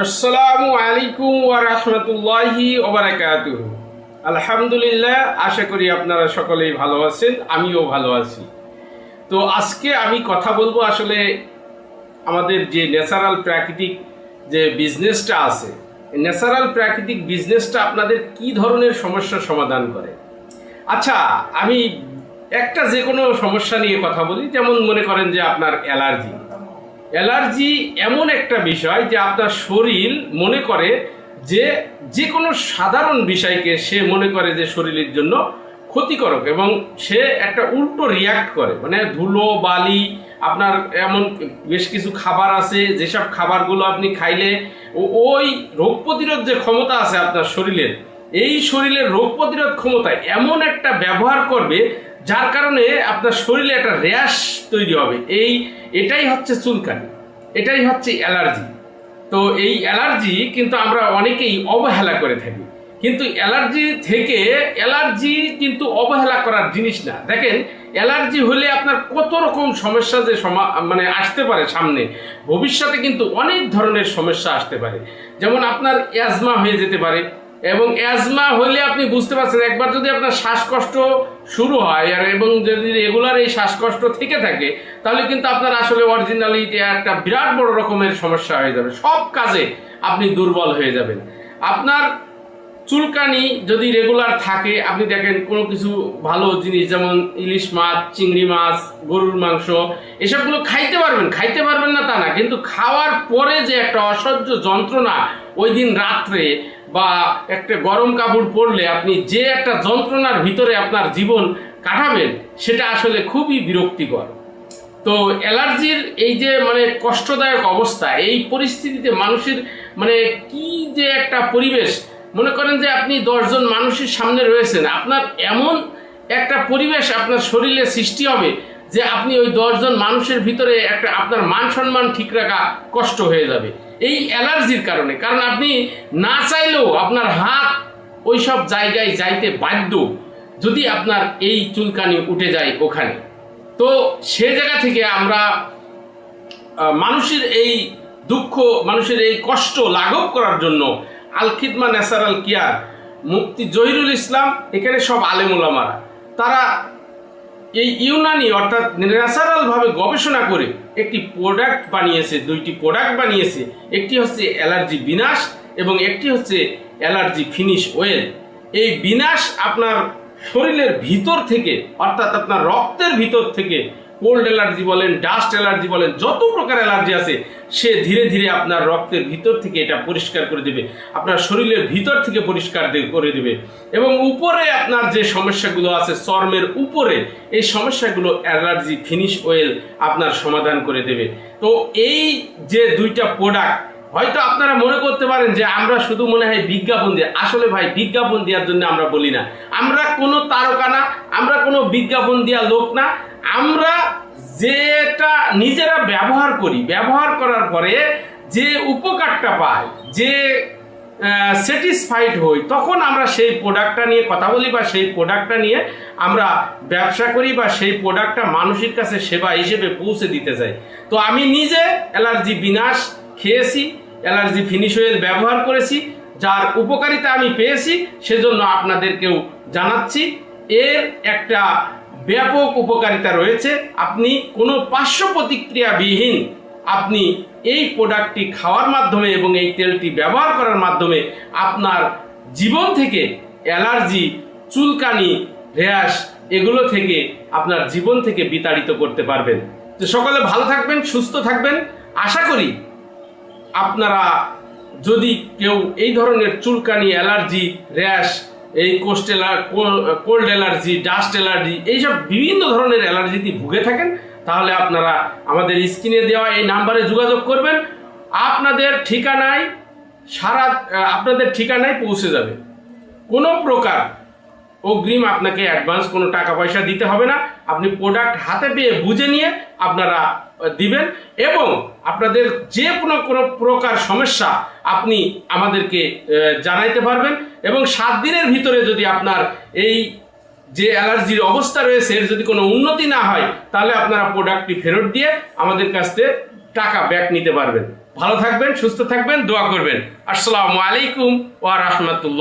আসসালামু আলাইকুম ওয়া রাহমাতুল্লাহি ওয়া বারাকাতুহু। আলহামদুলিল্লাহ, আশা করি আপনারা সকলেই ভালো আছেন, আমিও ভালো আছি। তো আজকে আমি কথা বলবো আসলে আমাদের যে ন্যাচারাল প্রাকৃতিক যে বিজনেসটা আছে, ন্যাচারাল প্রাকৃতিক বিজনেসটা আপনাদের কি ধরনের সমস্যার সমাধান করে। আচ্ছা, আমি একটা যে কোনো সমস্যা নিয়ে কথা বলি। যেমন মনে করেন যে আপনার অ্যালার্জি অ্যালার্জি এমন একটা বিষয় যে আপনার শরীর মনে করে যে যে কোনো সাধারণ বিষয়কে সে মনে করে যে শরীরের জন্য ক্ষতিকারক, এবং সে একটা উল্টো রিয়াক্ট করে। মানে ধুলো বালি, আপনার এমন বেশ কিছু খাবার আছে যেসব খাবারগুলো আপনি খাইলে ওই রোগ প্রতিরোধ যে ক্ষমতা আছে আপনার শরীরের, এই শরীরের রোগ প্রতিরোধ ক্ষমতা এমন একটা ব্যবহার করবে যার কারণে আপনার শরীরে একটা র্যাশ তৈরি হবে। এটাই হচ্ছে চুলকানি, এটাই হচ্ছে অ্যালার্জি। তো এই অ্যালার্জি কিন্তু আমরা অনেকেই অবহেলা করে থাকি, কিন্তু অ্যালার্জি কিন্তু অবহেলা করার জিনিস না। দেখেন, অ্যালার্জি হলে আপনার কত রকম সমস্যা যে মানে আসতে পারে সামনে ভবিষ্যতে, কিন্তু অনেক ধরনের সমস্যা আসতে পারে। যেমন আপনার অ্যাজমা হয়ে যেতে পারে, এবং অ্যাজমা হলে আপনি বুঝতে পারছেন, একবার যদি আপনার শ্বাসকষ্ট শুরু হয় এবং যদি রেগুলার এই শ্বাসকষ্ট থেকে থাকে, তাহলে কিন্তু আপনার আসলে অরিজিনালি একটা বিরাট বড় রকমের সমস্যা হয়ে যাবে। সব কাজে আপনি দুর্বল হয়ে যাবেন। আপনার চুলকানি যদি রেগুলার থাকে, আপনি দেখেন কোনো কিছু ভালো জিনিস যেমন ইলিশ মাছ, চিংড়ি মাছ, গরুর মাংস, এসবগুলো খাইতে পারবেন না তা না, কিন্তু খাওয়ার পরে যে একটা অসহ্য যন্ত্রণা ওই দিন রাত্রে বা একটা গরম কাপড় পরলে আপনি যে একটা যন্ত্রণার ভিতরে আপনার জীবন কাটাবেন, সেটা আসলে খুবই বিরক্তিকর। তো অ্যালার্জির এই যে মানে কষ্টদায়ক অবস্থা, এই পরিস্থিতিতে মানুষের মানে কি যে একটা পরিবেশ, মনে করেন যে আপনি 10 জন মানুষের সামনে রয়েছেন, আপনার এমন একটা পরিবেশ আপনার শরীরে সৃষ্টি হবে যে আপনি ওই 10 জন মানুষের ভিতরে একটা আপনার মান সম্মান ঠিক রাখা কষ্ট হয়ে যাবে এই অ্যালার্জির কারণে। কারণ আপনি না চাইলেও আপনার হাত ওই সব জায়গায় যাইতে বাধ্য যদি আপনার এই চুলকানি উঠে যায় ওখানে। তো সে জায়গা থেকে আমরা মানুষের এই দুঃখ, মানুষের এই কষ্ট লাঘব করার জন্য আল খিদমা ন্যাচারাল কেয়ার, মুফতি জহিরুল ইসলাম, এখানে সব আলেম ওলামারা তারা এই ইউনানি অর্থাৎ ন্যাচারাল ভাবে গবেষণা করে একটি প্রোডাক্ট বানিয়েছে, 2টি প্রোডাক্ট বানিয়েছে। একটি হচ্ছে অ্যালার্জি বিনাশ এবং একটি হচ্ছে অ্যালার্জি ফিনিশ ওয়েল। এই বিনাশ আপনার শরীরের ভিতর থেকে, অর্থাৎ আপনার রক্তের ভিতর থেকে, কোল্ড অ্যালার্জি বলেন, ডাস্ট অ্যালার্জি বলেন, যত প্রকার অ্যালার্জি আছে, সে ধীরে ধীরে আপনার রক্তের ভিতর থেকে এটা পরিষ্কার করে দেবে, আপনার শরীরের ভিতর থেকে পরিষ্কার করে দেবে। এবং উপরে আপনার যে সমস্যাগুলো আছে চর্মের উপরে, এই সমস্যাগুলো অ্যালার্জি ফিনিশ ওয়েল আপনার সমাধান করে দেবে। তো এই যে 2টা প্রোডাক্ট, হয়তো আপনারা মনে করতে পারেন যে আমরা শুধু মনে হয় বিজ্ঞাপন দিয়ে, আসলে ভাই বিজ্ঞাপন দেওয়ার জন্য আমরা বলি না, আমরা কোনো তারকা না, আমরা কোনো বিজ্ঞাপন দেওয়া লোক না। আমরা যেটা নিজেরা ব্যবহার করি, ব্যবহার করার পরে যে উপকারটা পাই, যে স্যাটিসফাইড হই, তখন আমরা সেই প্রোডাক্টটা নিয়ে কথা বলি বা সেই প্রোডাক্টটা নিয়ে আমরা ব্যবসা করি বা সেই প্রোডাক্টটা মানুষের কাছে সেবা হিসেবে পৌঁছে দিতে চাই। তো আমি নিজে অ্যালার্জি বিনাশ খেয়েছি, অ্যালার্জি ফিনিশ ওয়েল ব্যবহার করেছি, যার উপকারিতা আমি পেয়েছি, সেজন্য আপনাদেরকেও জানাচ্ছি। এর একটা ব্যাপক উপকারিতা রয়েছে। আপনি কোনো পার্শ্ব প্রতিক্রিয়াবিহীন আপনি এই প্রোডাক্টটি খাওয়ার মাধ্যমে এবং এই তেলটি ব্যবহার করার মাধ্যমে আপনার জীবন থেকে অ্যালার্জি, চুলকানি, র্যাশ, এগুলো থেকে আপনার জীবন থেকে বিতাড়িত করতে পারবেন। তো সকলে ভালো থাকবেন, সুস্থ থাকবেন। আশা করি আপনারা যদি কেউ এই ধরনের চুলকানি, অ্যালার্জি, র্যাশ, এই কোল্ড অ্যালার্জি, ডাস্ট অ্যালার্জি, এইসব বিভিন্ন ধরনের অ্যালার্জিতে ভুগে থাকেন, তাহলে আপনারা আমাদের স্ক্রিনে দেওয়া এই নাম্বারে যোগাযোগ করবেন। আপনাদের ঠিকানায় পৌঁছে যাবে। কোনো প্রকার অগ্রিম আপনাকে অ্যাডভান্স কোনো টাকা পয়সা দিতে হবে না। আপনি প্রোডাক্ট হাতে পেয়ে বুঝে নিয়ে আপনারা দিবেন, এবং আপনাদের যে কোনো প্রকার সমস্যা আপনি আমাদেরকে জানাইতে পারবেন। এবং 7 দিনের ভিতরে যদি আপনার এই যে অ্যালার্জির অবস্থা রয়েছে এর যদি কোনো উন্নতি না হয়, তাহলে আপনারা প্রোডাক্টটি ফেরত দিয়ে আমাদের কাছ থেকে টাকা ব্যাক নিতে পারবেন। ভালো থাকবেন, সুস্থ থাকবেন, দোয়া করবেন। আসসালামু আলাইকুম ওয়া রাহমাতুল্লাহ।